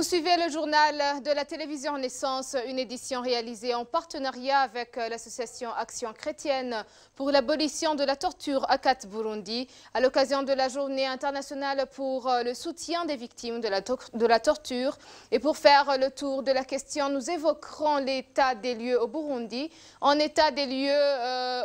suivez le journal de la télévision Renaissance, une édition réalisée en partenariat avec l'association Action chrétienne pour l'abolition de la torture ACAT Burundi, à l'occasion de la journée internationale pour le soutien des victimes de la torture. Et pour faire le tour de la question, nous évoquerons l'état des lieux au Burundi, en état des lieux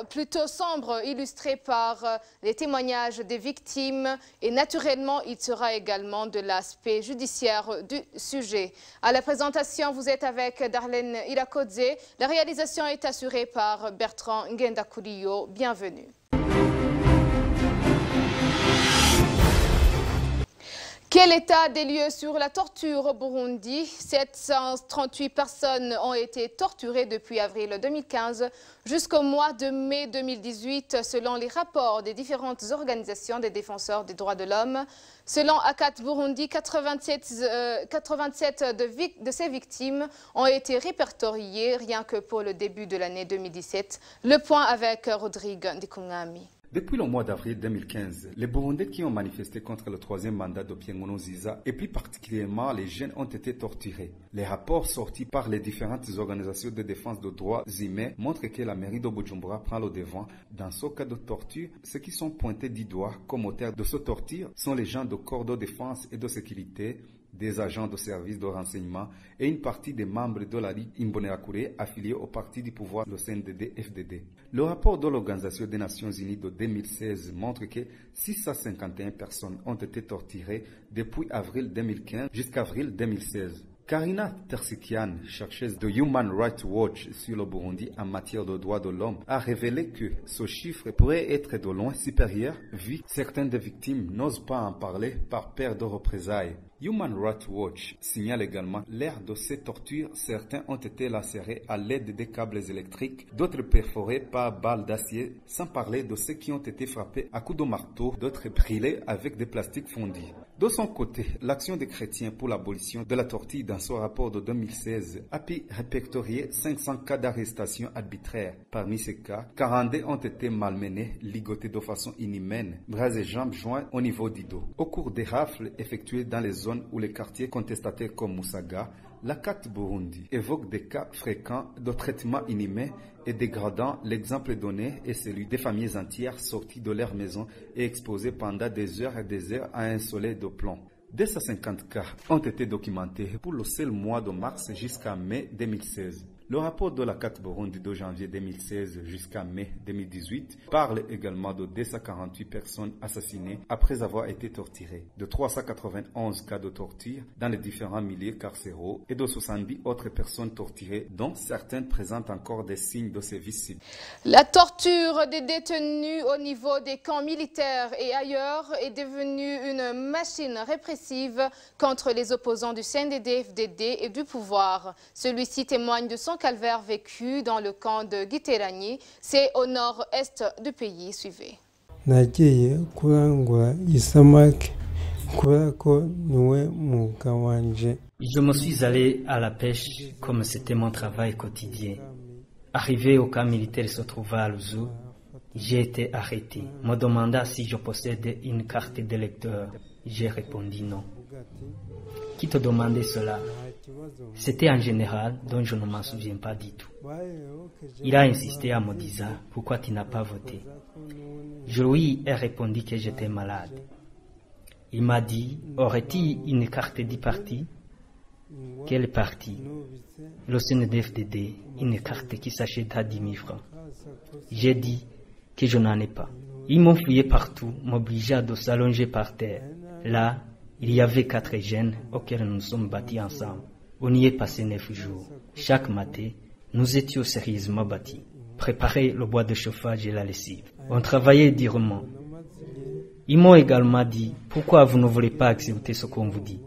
plutôt sombre, illustré par les témoignages des victimes. Et naturellement, il sera également de l'aspect judiciaire du sujet. À la présentation, vous êtes avec Darlene Irakodze. La réalisation est assurée par Bertrand Ngendakuliyo. Bienvenue. Quel état des lieux sur la torture au Burundi? 738 personnes ont été torturées depuis avril 2015 jusqu'au mois de mai 2018, selon les rapports des différentes organisations des défenseurs des droits de l'homme. Selon ACAT Burundi, 87 de ces victimes ont été répertoriées rien que pour le début de l'année 2017. Le point avec Rodrigue Ndikungami. Depuis le mois d'avril 2015, les Burundais qui ont manifesté contre le troisième mandat de Pierre Nkurunziza et plus particulièrement les jeunes ont été torturés. Les rapports sortis par les différentes organisations de défense des droits humains montrent que la mairie de Bujumbura prend le devant dans ce cas de torture. Ceux qui sont pointés du doigt comme auteurs de ce torture sont les gens de corps de défense et de sécurité, des agents de services de renseignement et une partie des membres de la Ligue Imbonerakure affiliés au parti du pouvoir, le CNDD-FDD. Le rapport de l'Organisation des Nations Unies de 2016 montre que 651 personnes ont été torturées depuis avril 2015 jusqu'à avril 2016. Karina Tersikian, chercheuse de Human Rights Watch sur le Burundi en matière de droits de l'homme, a révélé que ce chiffre pourrait être de loin supérieur vu que certaines des victimes n'osent pas en parler par peur de représailles. Human Rights Watch signale également l'ère de ces tortures. Certains ont été lacérés à l'aide des câbles électriques, d'autres perforés par balles d'acier, sans parler de ceux qui ont été frappés à coups de marteau, d'autres brûlés avec des plastiques fondus. De son côté, l'Action des chrétiens pour l'abolition de la torture dans son rapport de 2016 a pu répertorier 500 cas d'arrestation arbitraire. Parmi ces cas, 42 ont été malmenés, ligotés de façon inhumaine, bras et jambes joints au niveau du dos. Au cours des rafles effectuées dans les zones où les quartiers contestataires comme Musaga, l'ACAT Burundi évoque des cas fréquents de traitement inhumain et dégradant. L'exemple donné est celui des familles entières sorties de leur maison et exposées pendant des heures et des heures à un soleil de plomb. 250 cas ont été documentés pour le seul mois de mars jusqu'à mai 2016. Le rapport de l'ACAT Burundi de janvier 2016 jusqu'à mai 2018 parle également de 248 personnes assassinées après avoir été torturées, de 391 cas de torture dans les différents milieux carcéraux et de 70 autres personnes torturées dont certaines présentent encore des signes de sévices civiques. La torture des détenus au niveau des camps militaires et ailleurs est devenue une machine répressive contre les opposants du CNDD-FDD et du pouvoir. Celui-ci témoigne de son calvaire vécu dans le camp de Giteranyi, c'est au nord-est du pays. Suivez. Je me suis allé à la pêche comme c'était mon travail quotidien. Arrivé au camp militaire se trouvant à Luzu, j'ai été arrêté. Me demanda si je possédais une carte d'électeur. J'ai répondu non. Qui te demandait cela? C'était un général dont je ne m'en souviens pas du tout. Il a insisté en me disant « Pourquoi tu n'as pas voté ?» Je lui ai répondu que j'étais malade. Il m'a dit « Aurais-tu une carte du parti ?» Quel parti? Le CNDD-FDD, une carte qui s'achète à 10 000 francs. J'ai dit que je n'en ai pas. Ils m'ont fouillé partout, m'obligeant de s'allonger par terre. Là, il y avait 4 jeunes auxquels nous nous sommes battus ensemble. On y est passé 9 jours. Chaque matin, nous étions sérieusement battus. Préparer le bois de chauffage et la lessive. On travaillait durement. Ils m'ont également dit, pourquoi vous ne voulez pas accepter ce qu'on vous dit?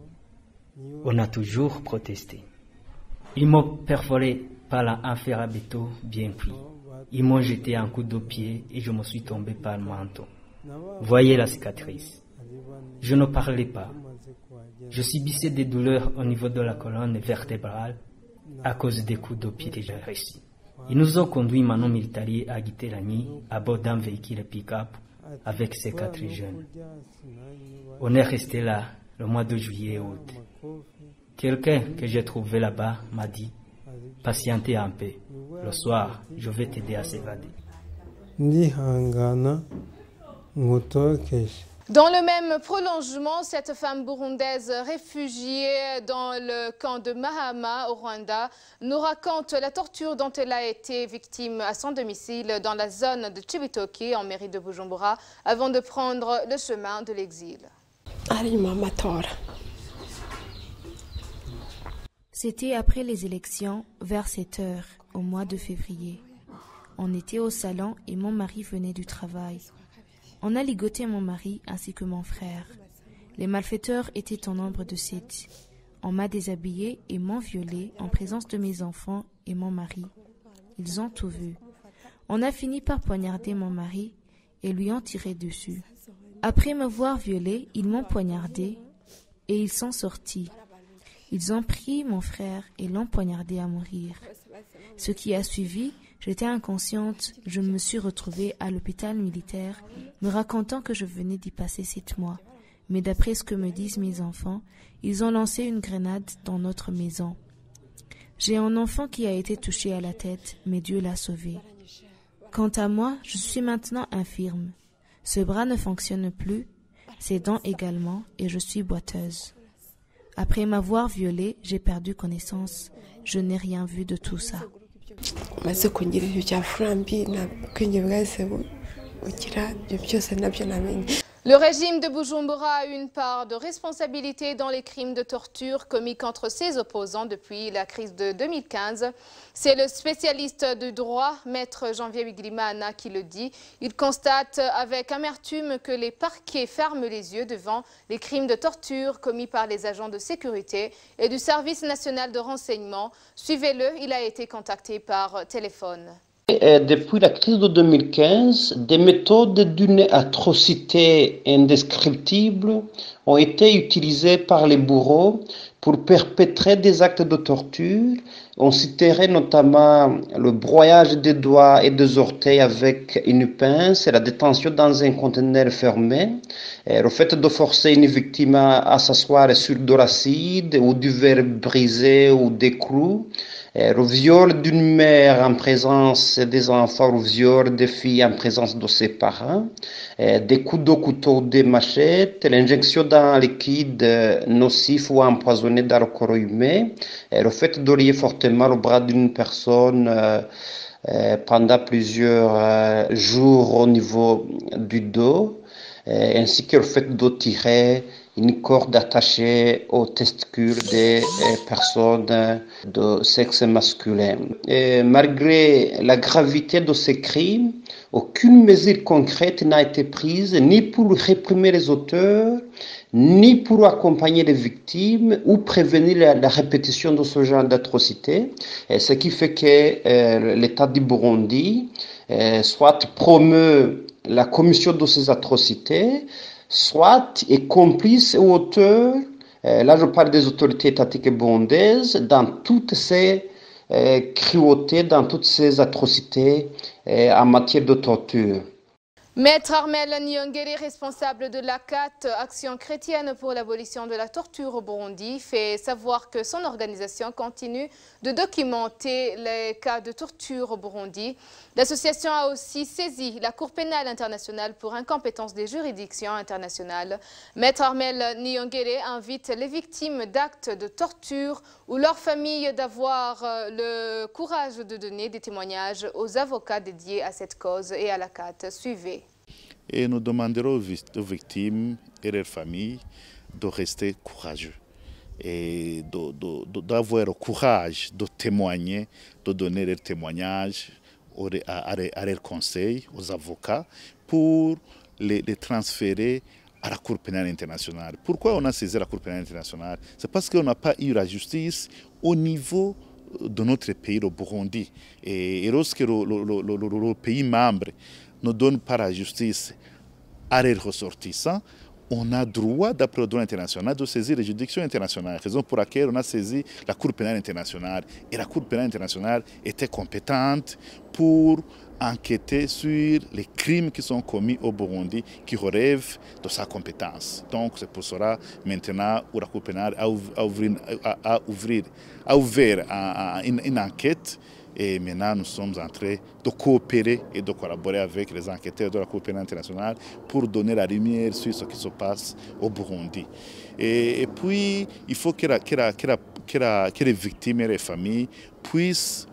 On a toujours protesté. Ils m'ont perforé par un fer à béton bien cuit. Ils m'ont jeté un coup de pied et je me suis tombé par le menton. Voyez la cicatrice. Je ne parlais pas. Je subissais des douleurs au niveau de la colonne vertébrale à cause des coups de pied que j'ai reçus. Ils nous ont conduits mano militari à Giteranyi à bord d'un véhicule pick-up avec ces 4 jeunes. On est resté là le mois de juillet et août. Quelqu'un que j'ai trouvé là-bas m'a dit « Patientez un peu. Le soir, je vais t'aider à s'évader. » Dans le même prolongement, cette femme burundaise réfugiée dans le camp de Mahama au Rwanda nous raconte la torture dont elle a été victime à son domicile dans la zone de Chibitoki en mairie de Bujumbura avant de prendre le chemin de l'exil. C'était après les élections, vers 7 heures, au mois de février. On était au salon et mon mari venait du travail. On a ligoté mon mari ainsi que mon frère. Les malfaiteurs étaient en nombre de 7. On m'a déshabillé et m'ont violé en présence de mes enfants et mon mari. Ils ont tout vu. On a fini par poignarder mon mari et lui ont tiré dessus. Après m'avoir violé, ils m'ont poignardé et ils sont sortis. Ils ont pris mon frère et l'ont poignardé à mourir. Ce qui a suivi, j'étais inconsciente, je me suis retrouvée à l'hôpital militaire, me racontant que je venais d'y passer 7 mois. Mais d'après ce que me disent mes enfants, ils ont lancé une grenade dans notre maison. J'ai un enfant qui a été touché à la tête, mais Dieu l'a sauvé. Quant à moi, je suis maintenant infirme. Ce bras ne fonctionne plus, ses dents également, et je suis boiteuse. Après m'avoir violée, j'ai perdu connaissance. Je n'ai rien vu de tout ça. Le régime de Bujumbura a une part de responsabilité dans les crimes de torture commis contre ses opposants depuis la crise de 2015. C'est le spécialiste du droit, maître Janvier Bigirimana, qui le dit. Il constate avec amertume que les parquets ferment les yeux devant les crimes de torture commis par les agents de sécurité et du service national de renseignement. Suivez-le, il a été contacté par téléphone. Depuis la crise de 2015, des méthodes d'une atrocité indescriptible ont été utilisées par les bourreaux pour perpétrer des actes de torture. On citerait notamment le broyage des doigts et des orteils avec une pince et la détention dans un conteneur fermé. Le fait de forcer une victime à s'asseoir sur de l'acide ou du verre brisé ou des clous. Le viol d'une mère en présence des enfants, le viol des filles en présence de ses parents, des coups de couteau, des machettes, l'injection d'un liquide nocif ou empoisonné dans le corps humain, le fait de lier fortement le bras d'une personne pendant plusieurs jours au niveau du dos, ainsi que le fait de tirer une corde attachée aux testicules des personnes de sexe masculin. Et malgré la gravité de ces crimes, aucune mesure concrète n'a été prise ni pour réprimer les auteurs, ni pour accompagner les victimes ou prévenir la répétition de ce genre d'atrocités. Ce qui fait que l'État du Burundi soit promeut la commission de ces atrocités, soit est complice ou auteur, là je parle des autorités étatiques burundaises, dans toutes ces cruautés, dans toutes ces atrocités en matière de torture. Maître Armel Nyongere, responsable de l'ACAT, Action chrétienne pour l'abolition de la torture au Burundi, fait savoir que son organisation continue de documenter les cas de torture au Burundi. L'association a aussi saisi la Cour pénale internationale pour incompétence des juridictions internationales. Maître Armel Nyongere invite les victimes d'actes de torture ou leurs familles d'avoir le courage de donner des témoignages aux avocats dédiés à cette cause et à l'ACAT. Suivez. Et nous demanderons aux victimes et leurs familles de rester courageux et d'avoir le courage de témoigner, de donner leurs témoignages à leurs conseils, aux avocats, pour les transférer à la Cour pénale internationale. Pourquoi on a saisi la Cour pénale internationale? C'est parce qu'on n'a pas eu la justice au niveau de notre pays, le Burundi. Et lorsque le pays membre ne donne pas la justice à leurs ressortissants, on a droit, d'après le droit international, de saisir les juridictions internationales. Raison pour laquelle on a saisi la Cour pénale internationale. Et la Cour pénale internationale était compétente pour enquêter sur les crimes qui sont commis au Burundi, qui relèvent de sa compétence. Donc c'est pour cela maintenant où la Cour pénale a ouvert une enquête. Et maintenant, nous sommes en train de coopérer et de collaborer avec les enquêteurs de la Cour pénale internationale pour donner la lumière sur ce qui se passe au Burundi. Et puis, il faut que les victimes et les familles puissent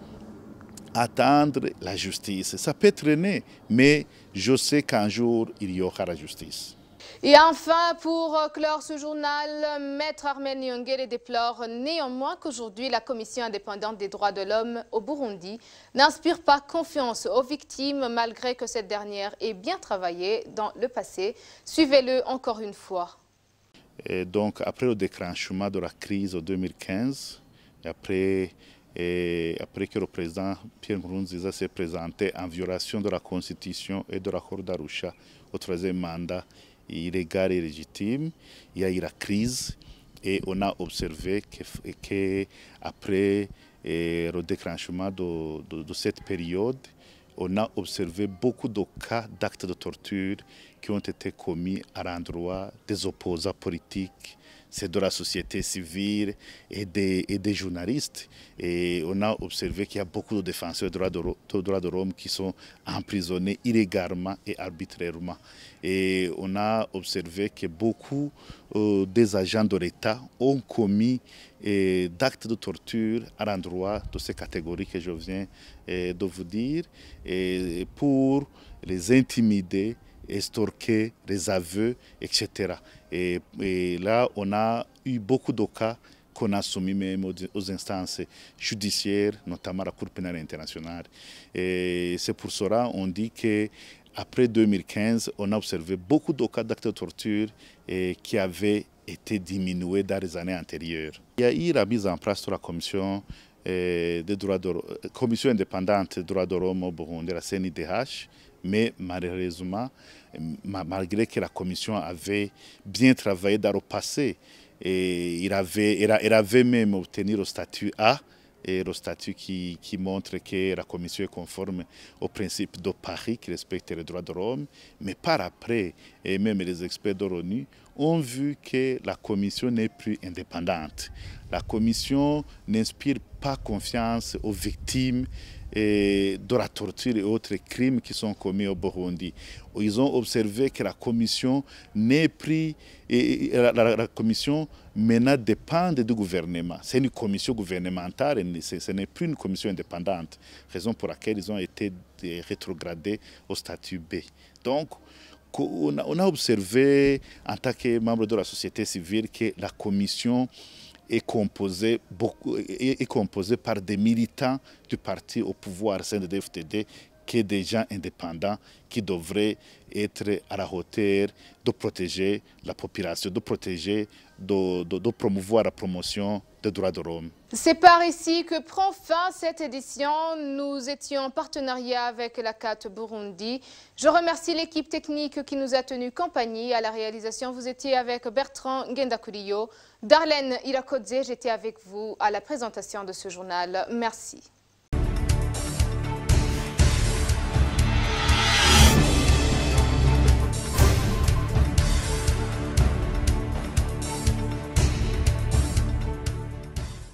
attendre la justice. Ça peut traîner, mais je sais qu'un jour, il y aura la justice. Et enfin, pour clore ce journal, Maître Armel Nyongere déplore néanmoins qu'aujourd'hui la Commission indépendante des droits de l'homme au Burundi n'inspire pas confiance aux victimes malgré que cette dernière ait bien travaillé dans le passé. Suivez-le encore une fois. Et donc, après le déclenchement de la crise en 2015, après que le président Pierre Nkurunziza s'est présenté en violation de la Constitution et de l'accord d'Arusha au 3e mandat, illégal et légitime, il y a eu la crise et on a observé qu'après le déclenchement de cette période, on a observé beaucoup de cas d'actes de torture qui ont été commis à l'endroit des opposants politiques, c'est de la société civile et des journalistes. Et on a observé qu'il y a beaucoup de défenseurs des droits de l'homme qui sont emprisonnés illégalement et arbitrairement. Et on a observé que beaucoup des agents de l'État ont commis d'actes de torture à l'endroit de ces catégories que je viens de vous dire, et pour les intimider, extorquer les aveux, etc. Et là, on a eu beaucoup de cas qu'on a soumis même aux instances judiciaires, notamment la Cour pénale internationale. Et c'est pour cela qu'on dit qu'après 2015, on a observé beaucoup de cas d'actes de torture qui avaient été diminués dans les années antérieures. Il y a eu la mise en place de la commission commission indépendante des droits de l'homme au Burundi, la CNIDH, mais malheureusement, malgré que la commission avait bien travaillé dans le passé, et elle avait même obtenu le statut A, et le statut qui montre que la commission est conforme au principe de Paris qui respecte les droits de l'homme, mais par après, et même les experts de l'ONU ont vu que la commission n'est plus indépendante. La commission n'inspire pas confiance aux victimes de la torture et autres crimes qui sont commis au Burundi. Ils ont observé que la commission n'est plus, la commission maintenant dépend du gouvernement. C'est une commission gouvernementale, ce n'est plus une commission indépendante, raison pour laquelle ils ont été rétrogradés au statut B. Donc, on a observé en tant que membre de la société civile que la commission est composée par des militants du parti au pouvoir CNDD-FDD, qui est des gens indépendants qui devraient être à la hauteur de protéger la population, de promouvoir la promotion des droits de l'homme. C'est par ici que prend fin cette édition. Nous étions en partenariat avec la CAT Burundi. Je remercie l'équipe technique qui nous a tenu compagnie. À la réalisation, vous étiez avec Bertrand Ngendakuriyo. Darlene Irakodze, j'étais avec vous à la présentation de ce journal. Merci.